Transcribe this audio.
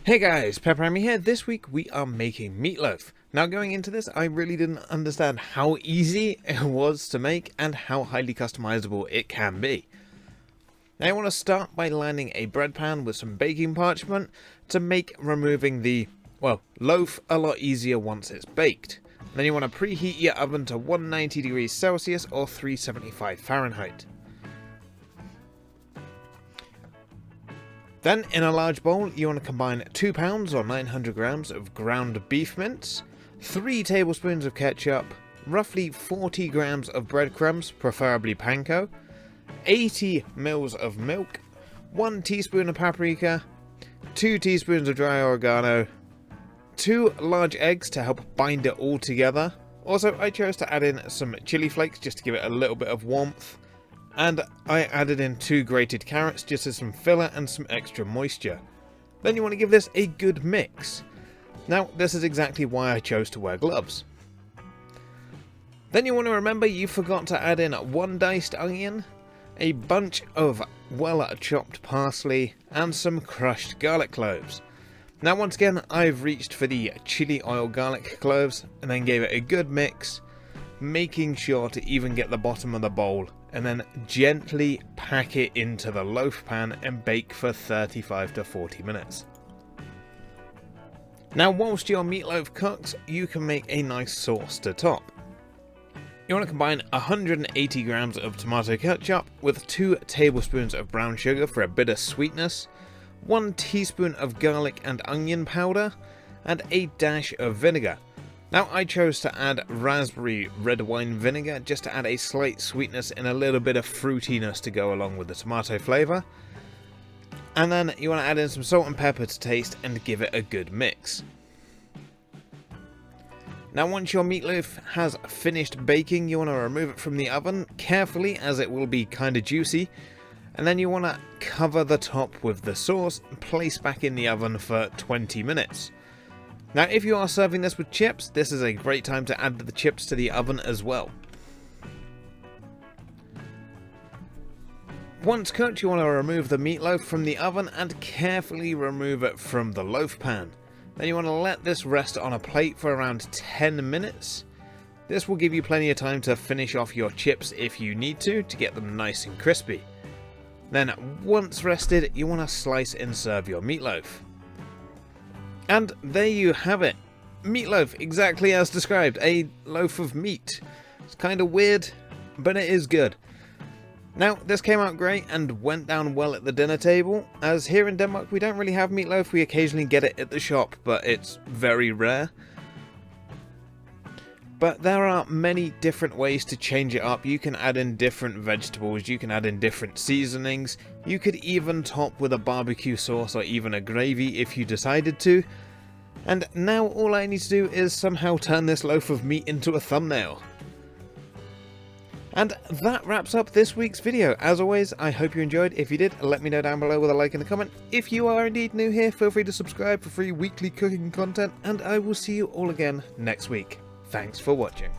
Hey guys, PepperAmmy here. This week we are making meatloaf. Now going into this, I really didn't understand how easy it was to make and how highly customizable it can be. Now I want to start by lining a bread pan with some baking parchment to make removing the, loaf a lot easier once it's baked. Then you want to preheat your oven to 190 degrees Celsius or 375 Fahrenheit. Then, in a large bowl, you want to combine 2 pounds or 900 grams of ground beef mince, 3 tablespoons of ketchup, roughly 40 grams of breadcrumbs, preferably Panko, 80 mils of milk, 1 teaspoon of paprika, 2 teaspoons of dry oregano, 2 large eggs to help bind it all together. Also, I chose to add in some chili flakes just to give it a little bit of warmth. And I added in 2 grated carrots just as some filler and some extra moisture. Then you want to give this a good mix. Now, this is exactly why I chose to wear gloves. Then you want to remember you forgot to add in 1 diced onion, a bunch of well-chopped parsley, and some crushed garlic cloves. Now, once again, I've reached for the chili oil garlic cloves and then gave it a good mix, making sure to even get the bottom of the bowl, and then gently pack it into the loaf pan and bake for 35 to 40 minutes. Now, whilst your meatloaf cooks, you can make a nice sauce to top. You want to combine 180 grams of tomato ketchup with 2 tablespoons of brown sugar for a bit of sweetness, 1 teaspoon of garlic and onion powder, and a dash of vinegar. Now, I chose to add raspberry red wine vinegar just to add a slight sweetness and a little bit of fruitiness to go along with the tomato flavour. And then you want to add in some salt and pepper to taste and give it a good mix. Now, once your meatloaf has finished baking, you want to remove it from the oven carefully as it will be kind of juicy. And then you want to cover the top with the sauce and place back in the oven for 20 minutes. Now, if you are serving this with chips, this is a great time to add the chips to the oven as well. Once cooked, you want to remove the meatloaf from the oven and carefully remove it from the loaf pan. Then you want to let this rest on a plate for around 10 minutes. This will give you plenty of time to finish off your chips if you need to get them nice and crispy. Then, once rested, you want to slice and serve your meatloaf. And there you have it. Meatloaf, exactly as described. A loaf of meat. It's kind of weird, but it is good. Now, this came out great and went down well at the dinner table, as here in Denmark we don't really have meatloaf. We occasionally get it at the shop, but it's very rare. But there are many different ways to change it up. You can add in different vegetables, you can add in different seasonings, you could even top with a barbecue sauce or even a gravy if you decided to. And now all I need to do is somehow turn this loaf of meat into a thumbnail. And that wraps up this week's video. As always, I hope you enjoyed. If you did, let me know down below with a like and a comment. If you are indeed new here, feel free to subscribe for free weekly cooking content, and I will see you all again next week. Thanks for watching.